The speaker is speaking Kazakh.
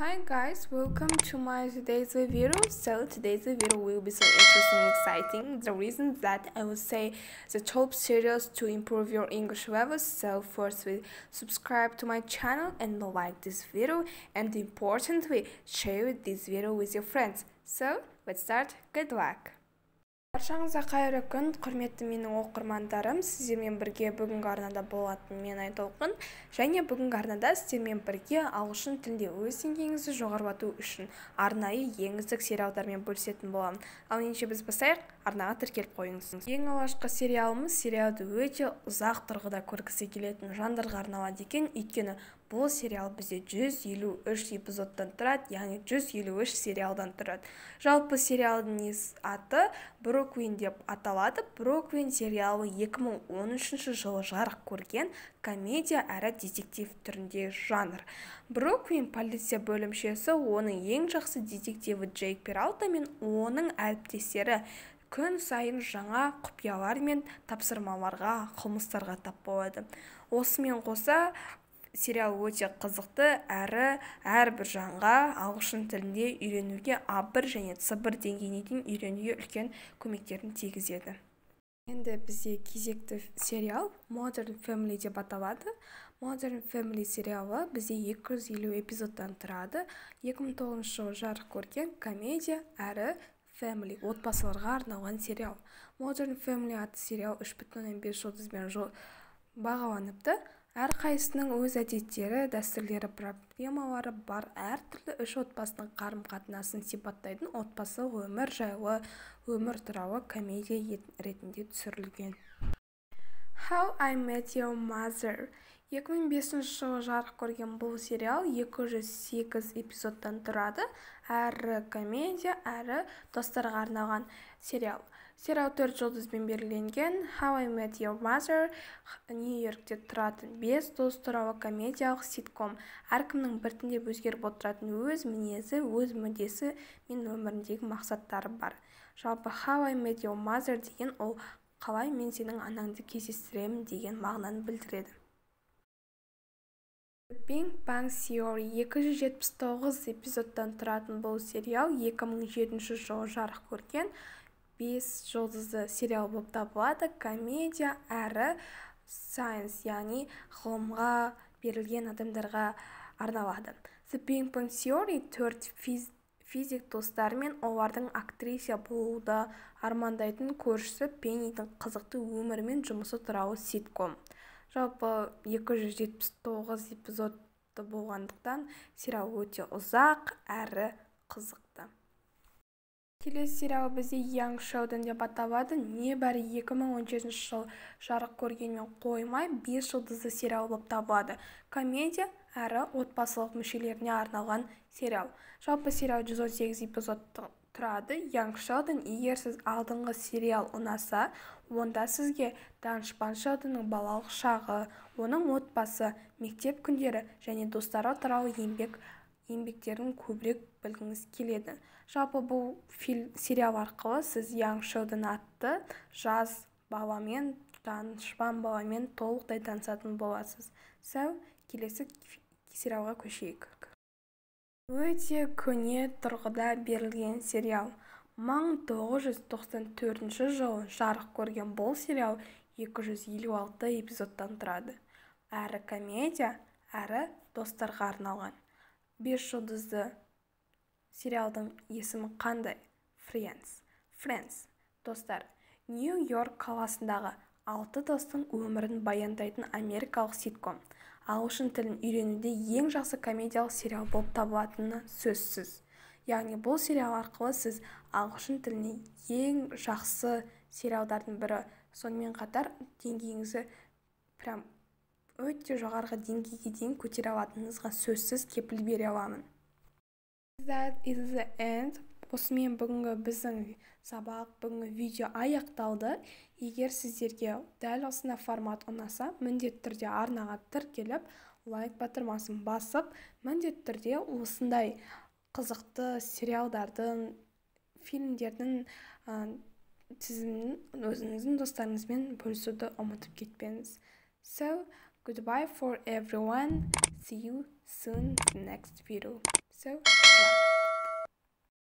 Hi guys, welcome to my today's video. So today's video will be so interesting and exciting. The reason that I will say the top series to improve your English level. So first we subscribe to my channel and like this video, and importantly share this video with your friends. So let's start. Good luck. Баршаңызға қайырлы күн, құрметті менің оқырмандарым. Сіздермен бірге бүгінгі арнада болатын мен Айтолқын, және бүгінгі арнада сіздермен бірге ағылшын тілінде өз деңгейіңізді жоғарылату үшін арнайы ең үздік сериалдармен бөлісетін боламын. Ал ендеше біз бастайық, арнаға тіркеліп қойыңыз. Ең алғашқы сериалымыз сериалды өте ұзақ тұрғыда көргісі келетін жандарға арналады екен, өйткені бұл сериал бізде 153 эпизодтан тұрады, яғни 153 сериалдан тұрады. Жалпы сериалдың аты Бруклин деп аталады. Бруклин сериалы 2013 жылы жарық көрген комедия әрі детектив түрінде жанр. Бруклин полиция бөлімшесі оның ең жақсы детективі Джейк Пералта мен оның әріптестері күн сайын жаңа құпиялар мен тапсырмаларға, қылмыстарға тап болады. Осымен қоса сериал өте қызықты әрі әрбір жанға ағылшын тілінде үйренуге А1 және С1 деңгейіне дейін үйренуге үлкен көмектерін тигізеді. Енді бізде кезекті сериал Modern Family деп аталады. Modern Family сериалы бізде 250 эпизодтан тұрады. 2009 жылы жарық көрген комедия әрі Family отбасыларға арналған сериал. Modern Family атты сериал 3,5 жұлдызбен бағаланыпты. Әрқайсының өз әдеттері, дәстүрлері, проблемалары бар. Әртүрлі үш отбасының қарым-қатынасын сипаттайтын отбасы өмір жайлы, өмір туралы комедия ретінде түсірілген. How I Met Your Mother 2005 жылы жарық көрген бұл сериал 208 эпизодтан тұрады. Әрі комедия, әрі достарға арналған сериал. Сериал 4 жұлдызбен берілген. How I Met Your Mother Нью-Йоркте тұратын 5 дос туралы комедиялық ситком. Әркімнің біртіндеп өзгеріп отыратын өз мінезі, өз мүддесі мен өміріндегі мақсаттары бар. Жалпы How I Met Your Mother деген ол қалай мен сенің анаңды кездестіремін деген мағынаны білдіреді. Big Bang Theory 279 эпизодтан тұратын бұл сериал 2007 жылы жарық көрген 5 жұлдызды сериал болып табылады. Комедия әрі science, яғни ғылымға берілген адамдарға арналады. The Big Bang Theory 4 физик достары мен олардың актриса болуды армандайтын көршісі Пеннидің қызықты өмірі мен жұмысы туралы ситком. Жалпы 279 эпизодты болғандықтан сериал өте ұзақ әрі қызықты. Келесі сериал бізде Young Sheldon деп аталады. Небәрі 2017 жыл жарық көргенмен қоймай 5 жұлдызды сериал болып табылады. Комедия әрі отбасылық мүшелеріне арналған сериал. Жалпы сериал 118 эпизодтан тұрады. Young Sheldon, егер сіз алдыңғы сериал ұнаса, онда сізге данышпан Шелдонның балалық шағы, оның отбасы, мектеп күндері және достары туралы еңбектерін көбірек білгіңіз келеді. Жалпы бұл сериал арқылы сіз Young Sheldon атты жас баламен, данышпан баламен толықтай танысатын боласыз. Келесі сериалға көшейік. Өте көне тұрғыда берілген сериал. 1994 жылы жарық көрген бұл сериал 256 эпизодтан тұрады. Әрі комедия, әрі достарға арналған. 5 жұлдызды сериалдың есімі қандай? Friends. Достар. Нью-Йорк қаласындағы 6 достың өмірін баяндайтын америкалық ситком. Ағылшын тілін үйренуде ең жақсы комедиялық сериал болып табылатыны сөзсіз. Яғни бұл сериал арқылы сіз ағылшын тіліне ең жақсы сериалдардың бірі. Сонымен қатар деңгейіңізді өте жоғарғы деңгейге дейін көтере алатыныңызға сөзсіз кепіл бере аламын. That is the end. Осымен бүгінгі біздің сабақ, бүгінгі видео аяқталды. Егер сіздерге дәл осындай формат ұнаса, міндетті түрде арнаға тіркеліп, лайк батырмасын басып, міндетті түрде осындай қызықты сериалдардың, фильмдердің тізімін өзіңіздің достарыңызбен бөлісуді ұмытып кетпеңіз. Goodbye for everyone. See you soon in the next video. So